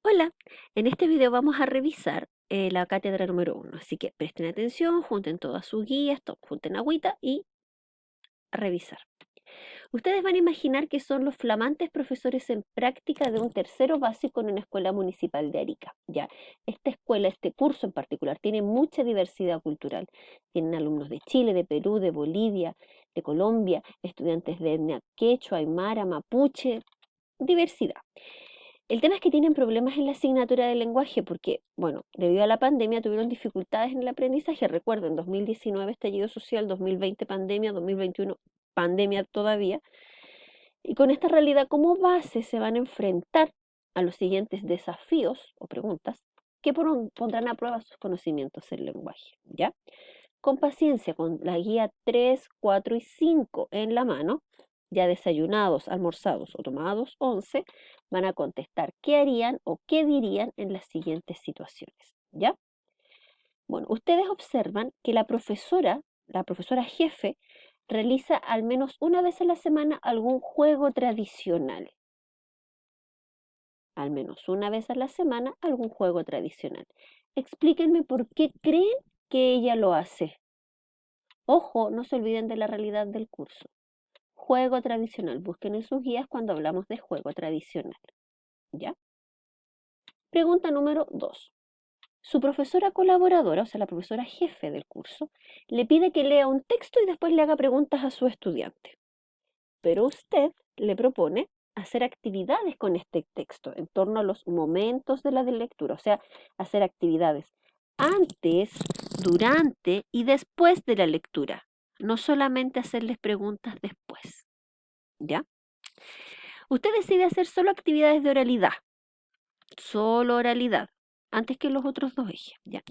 Hola, en este video vamos a revisar la cátedra número 1, así que presten atención, junten todas sus guías, junten agüita y a revisar. Ustedes van a imaginar que son los flamantes profesores en práctica de un tercero básico en una escuela municipal de Arica. Ya, esta escuela, este curso en particular, tiene mucha diversidad cultural. Tienen alumnos de Chile, de Perú, de Bolivia, de Colombia, estudiantes de etnia quechua, aymara, mapuche, diversidad. El tema es que tienen problemas en la asignatura de lenguaje porque, bueno, debido a la pandemia tuvieron dificultades en el aprendizaje. Recuerden, 2019 estallido social, 2020 pandemia, 2021 pandemia todavía. Y con esta realidad como base se van a enfrentar a los siguientes desafíos o preguntas que pondrán a prueba sus conocimientos en lenguaje, ¿ya? Con paciencia, con la guía 3, 4 y 5 en la mano, ya desayunados, almorzados o tomados 11, van a contestar qué harían o qué dirían en las siguientes situaciones, ¿ya? Bueno, ustedes observan que la profesora jefe, realiza al menos una vez a la semana algún juego tradicional. Al menos una vez a la semana algún juego tradicional. Explíquenme por qué creen que ella lo hace. Ojo, no se olviden de la realidad del curso. Juego tradicional. Busquen en sus guías cuando hablamos de juego tradicional. ¿Ya? Pregunta número 2. Su profesora colaboradora, o sea, la profesora jefe del curso, le pide que lea un texto y después le haga preguntas a su estudiante. Pero usted le propone hacer actividades con este texto en torno a los momentos de la lectura, o sea, hacer actividades antes, durante y después de la lectura, no solamente hacerles preguntas después, ¿ya? Usted decide hacer solo oralidad, antes que los otros dos ejes, ¿ya?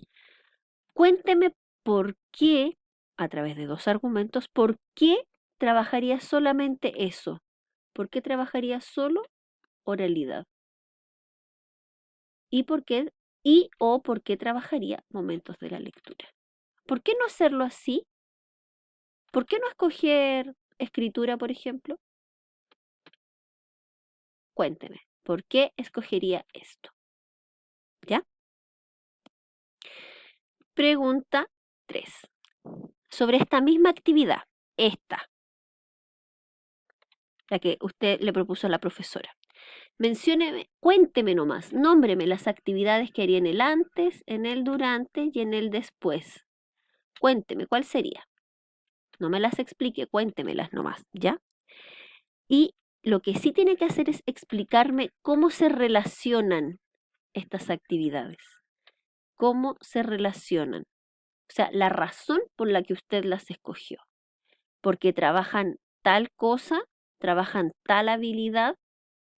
Cuénteme por qué, a través de dos argumentos, por qué trabajaría solamente eso. ¿Por qué trabajaría solo oralidad? ¿Y por qué o por qué trabajaría momentos de la lectura? ¿Por qué no hacerlo así? ¿Por qué no escoger escritura, por ejemplo? Cuénteme, ¿por qué escogería esto? ¿Ya? Pregunta 3. Sobre esta misma actividad, la que usted le propuso a la profesora. Mencióneme, cuénteme nomás, nómbreme las actividades que haría en el antes, en el durante y en el después. Cuénteme, ¿cuál sería? No me las explique, cuéntemelas nomás, ¿ya? Y lo que sí tiene que hacer es explicarme cómo se relacionan estas actividades. ¿Cómo se relacionan? O sea, la razón por la que usted las escogió. Porque trabajan tal cosa, trabajan tal habilidad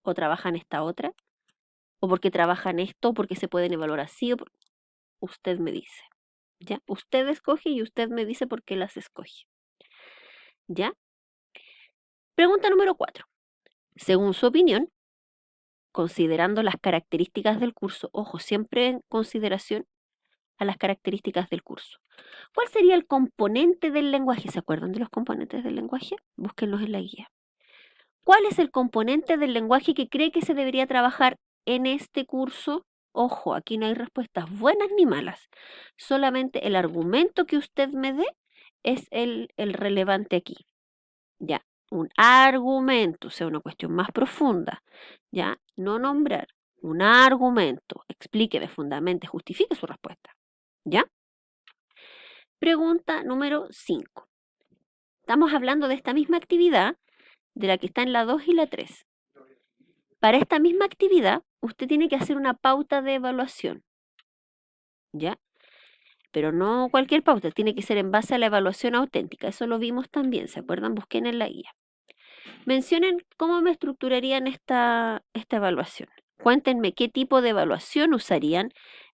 o trabajan esta otra, o porque trabajan esto, porque se pueden evaluar así, usted me dice, ¿ya? Usted escoge y usted me dice por qué las escoge, ¿ya? Pregunta número 4. Según su opinión, considerando las características del curso, ojo, siempre en consideración a las características del curso. ¿Cuál sería el componente del lenguaje? ¿Se acuerdan de los componentes del lenguaje? Búsquenlos en la guía. ¿Cuál es el componente del lenguaje que cree que se debería trabajar en este curso? Ojo, aquí no hay respuestas buenas ni malas. Solamente el argumento que usted me dé es el relevante aquí. Ya, un argumento, o sea, una cuestión más profunda. Ya, no nombrar. Un argumento. Explíqueme, fundamente, justifique su respuesta. ¿Ya? Pregunta número 5. Estamos hablando de esta misma actividad, de la que está en la 2 y la 3. Para esta misma actividad, usted tiene que hacer una pauta de evaluación, ¿ya? Pero no cualquier pauta, tiene que ser en base a la evaluación auténtica. Eso lo vimos también, ¿se acuerdan? Busquen en la guía. Mencionen cómo me estructurarían esta evaluación. Cuéntenme qué tipo de evaluación usarían,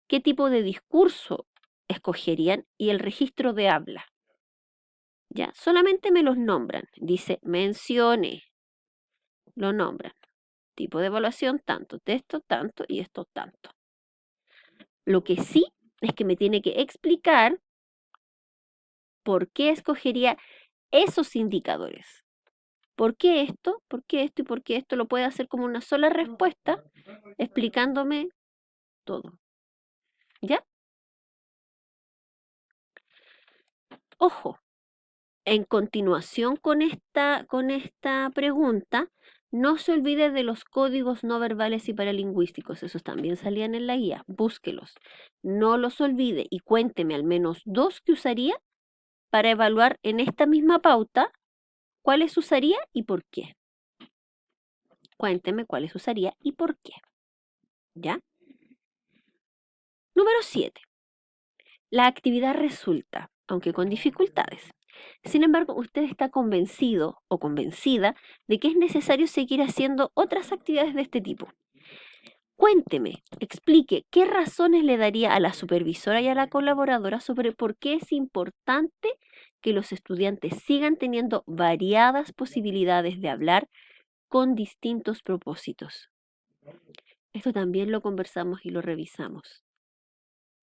qué tipo de discurso escogerían y el registro de habla. ¿Ya? Solamente me los nombran. Dice, mencione, lo nombran. Tipo de evaluación, tanto, texto, tanto y esto, tanto. Lo que sí es que me tiene que explicar por qué escogería esos indicadores. ¿Por qué esto? ¿Por qué esto? Y por qué esto lo puede hacer como una sola respuesta, explicándome todo. ¿Ya? Ojo, en continuación con esta pregunta, no se olvide de los códigos no verbales y paralingüísticos. Esos también salían en la guía. Búsquelos. No los olvide y cuénteme al menos 2 que usaría para evaluar en esta misma pauta cuáles usaría y por qué. Cuénteme cuáles usaría y por qué. ¿Ya? Número 7. La actividad resulta, aunque con dificultades. Sin embargo, usted está convencido o convencida de que es necesario seguir haciendo otras actividades de este tipo. Cuénteme, explique qué razones le daría a la supervisora y a la colaboradora sobre por qué es importante que los estudiantes sigan teniendo variadas posibilidades de hablar con distintos propósitos. Esto también lo conversamos y lo revisamos.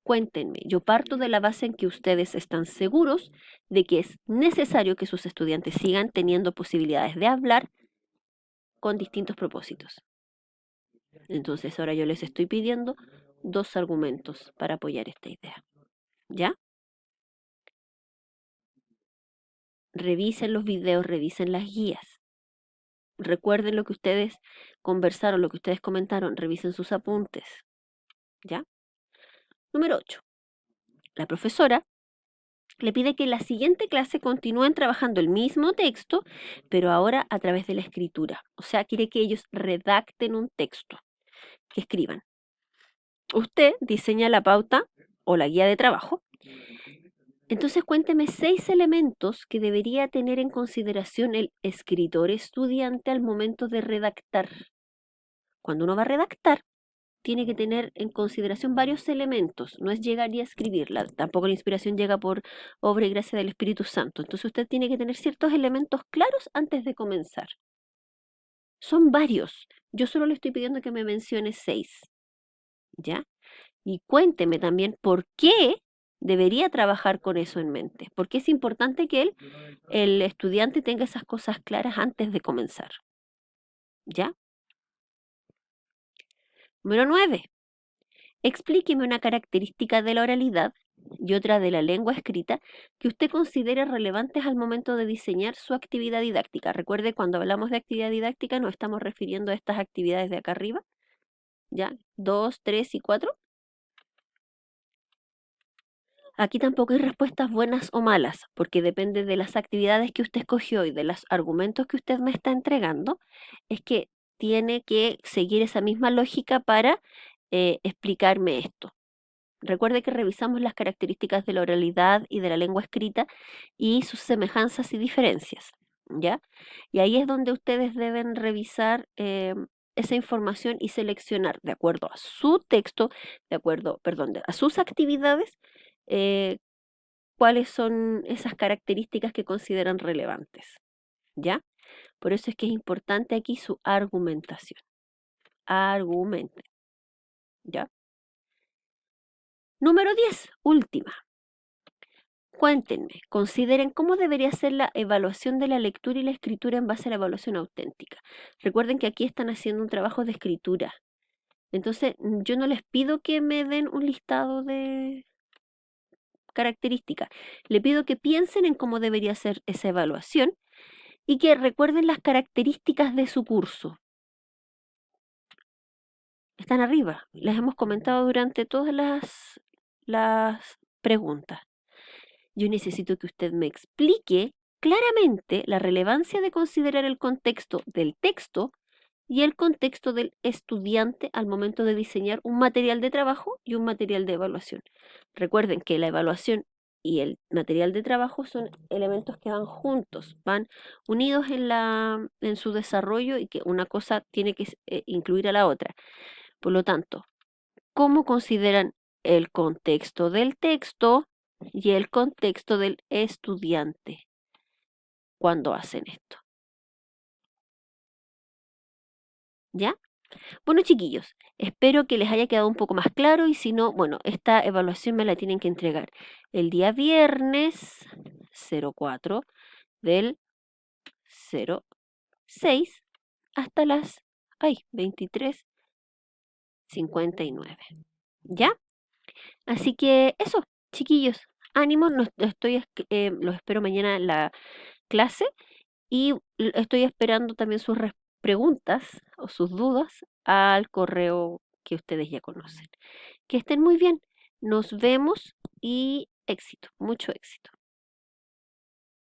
Cuéntenme, yo parto de la base en que ustedes están seguros de que es necesario que sus estudiantes sigan teniendo posibilidades de hablar con distintos propósitos. Entonces ahora yo les estoy pidiendo 2 argumentos para apoyar esta idea. ¿Ya? Revisen los videos, revisen las guías. Recuerden lo que ustedes conversaron, lo que ustedes comentaron, revisen sus apuntes. ¿Ya? Número 8. La profesora le pide que en la siguiente clase continúen trabajando el mismo texto, pero ahora a través de la escritura. O sea, quiere que ellos redacten un texto, que escriban. Usted diseña la pauta o la guía de trabajo. Entonces cuénteme 6 elementos que debería tener en consideración el escritor estudiante al momento de redactar. Cuando uno va a redactar, tiene que tener en consideración varios elementos, no es llegar y escribirla, tampoco la inspiración llega por obra y gracia del Espíritu Santo. Entonces usted tiene que tener ciertos elementos claros antes de comenzar. Son varios, yo solo le estoy pidiendo que me mencione 6, ¿ya? Y cuénteme también por qué debería trabajar con eso en mente, porque es importante que el estudiante tenga esas cosas claras antes de comenzar, ¿ya? Número 9. Explíqueme una característica de la oralidad y otra de la lengua escrita que usted considere relevantes al momento de diseñar su actividad didáctica. Recuerde, cuando hablamos de actividad didáctica nos estamos refiriendo a estas actividades de acá arriba, ¿ya? 2, 3 y 4. Aquí tampoco hay respuestas buenas o malas, porque depende de las actividades que usted escogió y de los argumentos que usted me está entregando, es que tiene que seguir esa misma lógica para explicarme esto. Recuerde que revisamos las características de la oralidad y de la lengua escrita y sus semejanzas y diferencias, ¿ya? Y ahí es donde ustedes deben revisar esa información y seleccionar de acuerdo a su texto, de acuerdo, perdón, a sus actividades, eh, cuáles son esas características que consideran relevantes, ¿ya? Por eso es que es importante aquí su argumentación. Argumente, ¿ya? Número 10, última. Cuéntenme, consideren cómo debería ser la evaluación de la lectura y la escritura en base a la evaluación auténtica. Recuerden que aquí están haciendo un trabajo de escritura. Entonces, yo no les pido que me den un listado de características. Le pido que piensen en cómo debería ser esa evaluación y que recuerden las características de su curso. Están arriba, las hemos comentado durante todas las preguntas. Yo necesito que usted me explique claramente la relevancia de considerar el contexto del texto y el contexto del estudiante al momento de diseñar un material de trabajo y un material de evaluación. Recuerden que la evaluación y el material de trabajo son elementos que van juntos, van unidos en su desarrollo y que una cosa tiene que incluir a la otra. Por lo tanto, ¿cómo consideran el contexto del texto y el contexto del estudiante cuando hacen esto? ¿Ya? Bueno, chiquillos, espero que les haya quedado un poco más claro y si no, bueno, esta evaluación me la tienen que entregar el día viernes 04 del 06 hasta las 23:59. ¿Ya? Así que eso, chiquillos, ánimo, los espero mañana en la clase y estoy esperando también sus preguntas o sus dudas al correo que ustedes ya conocen. Que estén muy bien, nos vemos y éxito, mucho éxito.